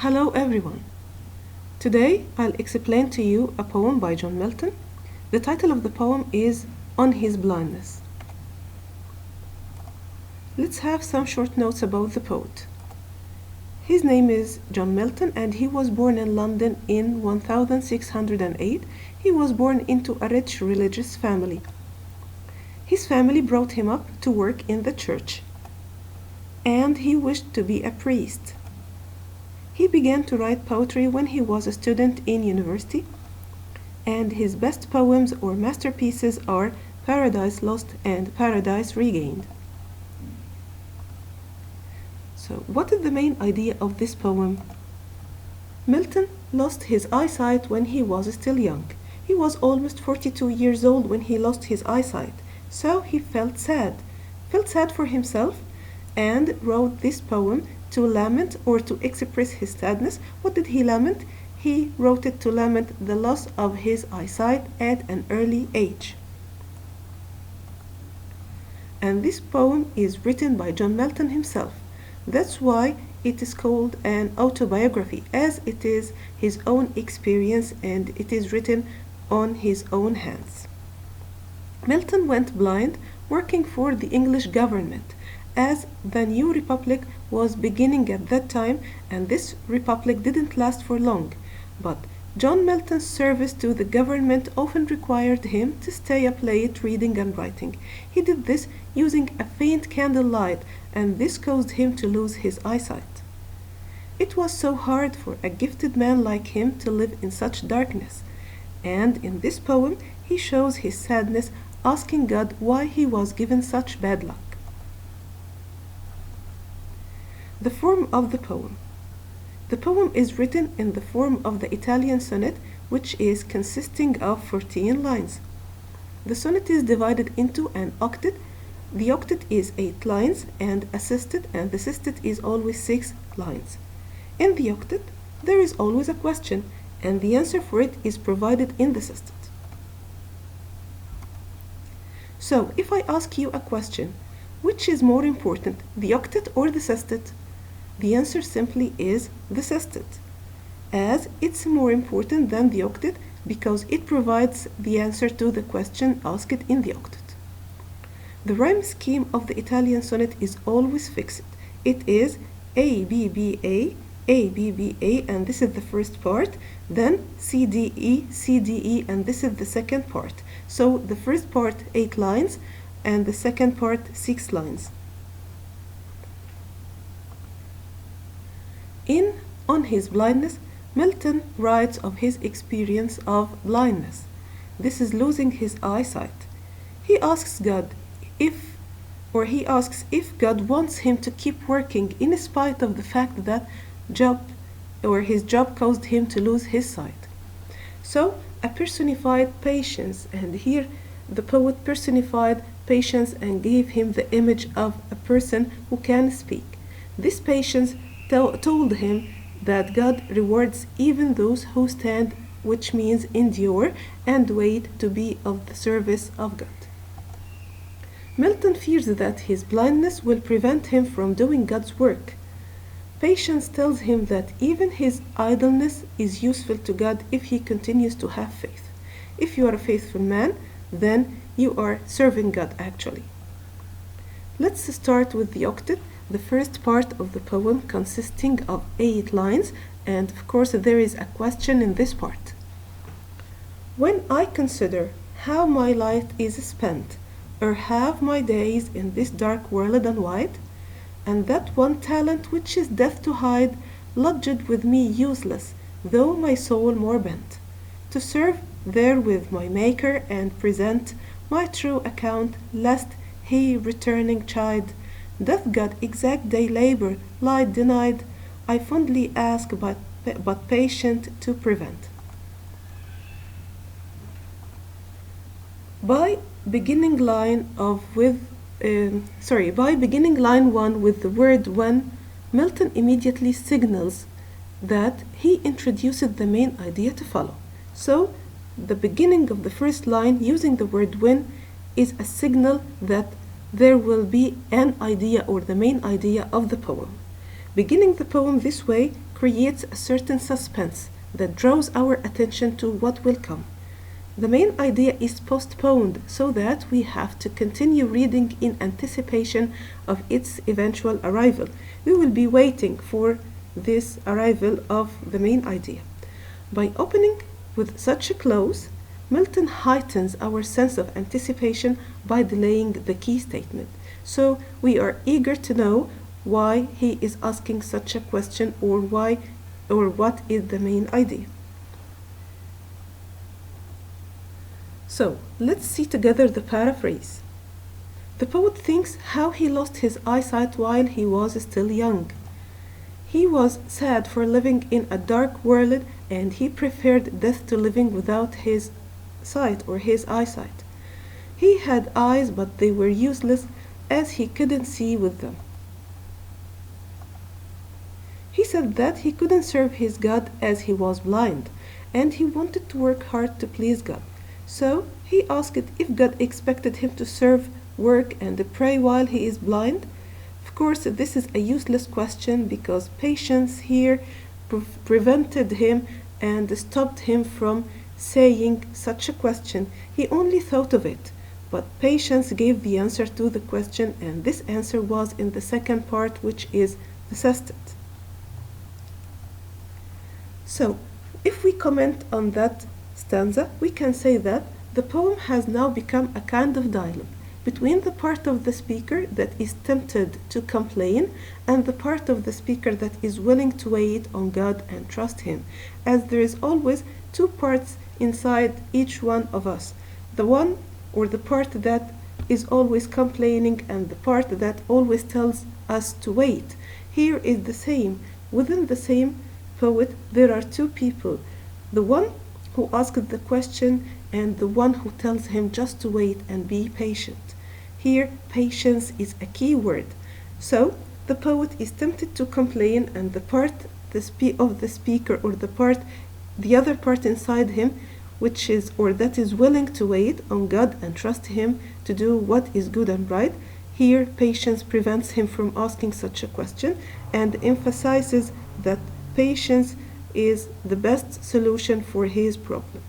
Hello everyone. Today I'll explain to you a poem by John Milton. The title of the poem is On His Blindness. Let's have some short notes about the poet. His name is John Milton and he was born in London in 1608. He was born into a rich religious family. His family brought him up to work in the church and he wished to be a priest. He began to write poetry when he was a student in university, and his best poems or masterpieces are Paradise Lost and Paradise Regained. So, what is the main idea of this poem? Milton lost his eyesight when he was still young. He was almost 42 years old when he lost his eyesight, so he felt sad for himself, and wrote this poem to lament or to express his sadness. What did he lament? He wrote it to lament the loss of his eyesight at an early age. And this poem is written by John Milton himself. That's why it is called an autobiography, as it is his own experience and it is written on his own hands. Milton went blind working for the English government, as the new republic was beginning at that time, and this republic didn't last for long. But John Milton's service to the government often required him to stay up late reading and writing. He did this using a faint candlelight, and this caused him to lose his eyesight. It was so hard for a gifted man like him to live in such darkness, and in this poem he shows his sadness, asking God why he was given such bad luck. The form of the poem. The poem is written in the form of the Italian sonnet, which is consisting of 14 lines. The sonnet is divided into an octet. The octet is 8 lines and a sestet, and the sestet is always 6 lines. In the octet, there is always a question, and the answer for it is provided in the sestet. So, if I ask you a question, which is more important, the octet or the sestet? The answer simply is the sestet, as it's more important than the octet because it provides the answer to the question asked in the octet. The rhyme scheme of the Italian sonnet is always fixed. It is A, B, B, A, B, B, A, and this is the first part, then C, D, E, C, D, E, and this is the second part. So the first part 8 lines and the second part 6 lines. On His Blindness, Milton writes of his experience of blindness. This is losing his eyesight. He asks if God wants him to keep working in spite of the fact that his job caused him to lose his sight. So, a personified patience, and here the poet personified patience and gave him the image of a person who can speak. This patience told him that God rewards even those who stand, which means endure and wait to be of the service of God. Milton fears that his blindness will prevent him from doing God's work. Patience tells him that even his idleness is useful to God if he continues to have faith. If you are a faithful man, then you are serving God actually. Let's start with the octet, the first part of the poem consisting of 8 lines, and of course there is a question in this part. When I consider how my life is spent, or have my days in this dark world and wide, and that one talent which is death to hide, lodged with me useless, though my soul more bent, to serve there with my Maker and present my true account, lest he returning chide, doth God exact day labor lie denied, I fondly ask but patient to prevent. By beginning line 1 with the word when, Milton immediately signals that he introduces the main idea to follow. So, the beginning of the first line using the word when is a signal that there will be an idea or the main idea of the poem. Beginning the poem this way creates a certain suspense that draws our attention to what will come. The main idea is postponed so that we have to continue reading in anticipation of its eventual arrival. We will be waiting for this arrival of the main idea. By opening with such a close, Milton heightens our sense of anticipation by delaying the key statement. So we are eager to know why he is asking such a question, or what is the main idea. So let's see together the paraphrase. The poet thinks how he lost his eyesight while he was still young. He was sad for living in a dark world, and he preferred death to living without his sight or his eyesight. He had eyes, but they were useless as he couldn't see with them. He said that he couldn't serve his God as he was blind, and he wanted to work hard to please God. So he asked if God expected him to serve, work, and pray while he is blind. Of course, this is a useless question because patience here prevented him and stopped him from saying such a question. He only thought of it, but patience gave the answer to the question, and this answer was in the second part, which is the sestet. So, if we comment on that stanza, we can say that the poem has now become a kind of dialogue between the part of the speaker that is tempted to complain and the part of the speaker that is willing to wait on God and trust Him, as there is always two parts inside each one of us, the one or the part that is always complaining and the part that always tells us to wait. Here is the same. Within the same poet, there are two people, the one who asked the question and the one who tells him just to wait and be patient. Here, patience is a key word. So, the poet is tempted to complain, and the part of the speaker, or the other part inside him, which is, or that is willing to wait on God and trust Him to do what is good and right. Here, patience prevents him from asking such a question and emphasizes that patience is the best solution for his problem.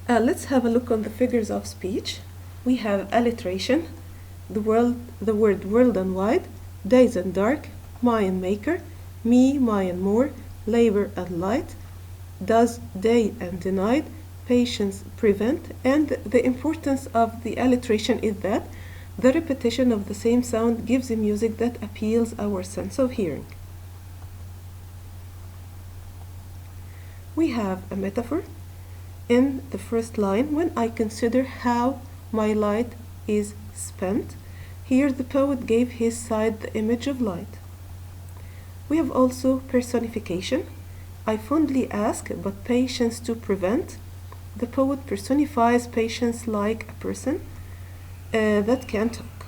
Let's have a look on the figures of speech. We have alliteration, the word world and wide, days and dark, my and maker, me, my and more, labor and light, does, day and denied, patience, prevent, and the importance of the alliteration is that the repetition of the same sound gives a music that appeals our sense of hearing. We have a metaphor in the first line, when I consider how my light is spent. Here the poet gave his side the image of light. We have also personification. I fondly ask, but patience to prevent. The poet personifies patience like a person that can talk.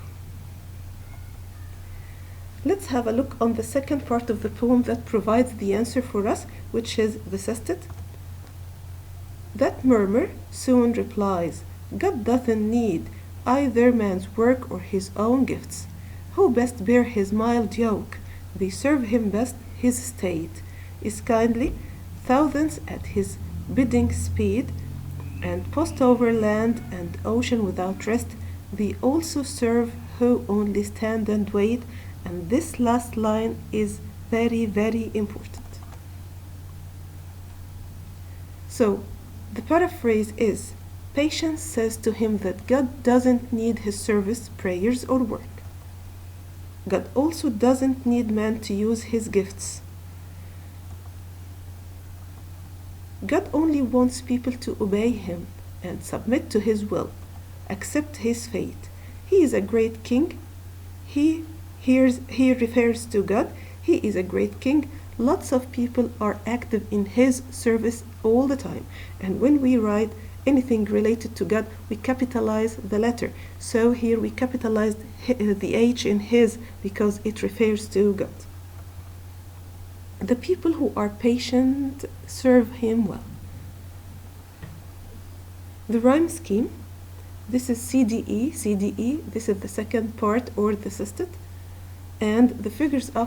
Let's have a look on the second part of the poem that provides the answer for us, which is the sestet. That murmur soon replies, God doesn't need either man's work or his own gifts. Who best bear his mild yoke? They serve him best, his state is kindly, thousands at his bidding speed, and post over land and ocean without rest. They also serve who only stand and wait, and this last line is very, very important. So, the paraphrase is, Patience says to him that God doesn't need his service, prayers, or work. God also doesn't need man to use his gifts. God only wants people to obey him and submit to his will, accept his fate. He is a great king. He refers to God. He is a great king. Lots of people are active in his service all the time. And when we write anything related to God, we capitalize the letter. So here we capitalized the H in his because it refers to God. The people who are patient serve him well. The rhyme scheme, this is CDE, this is the second part or the sestet, and the figures of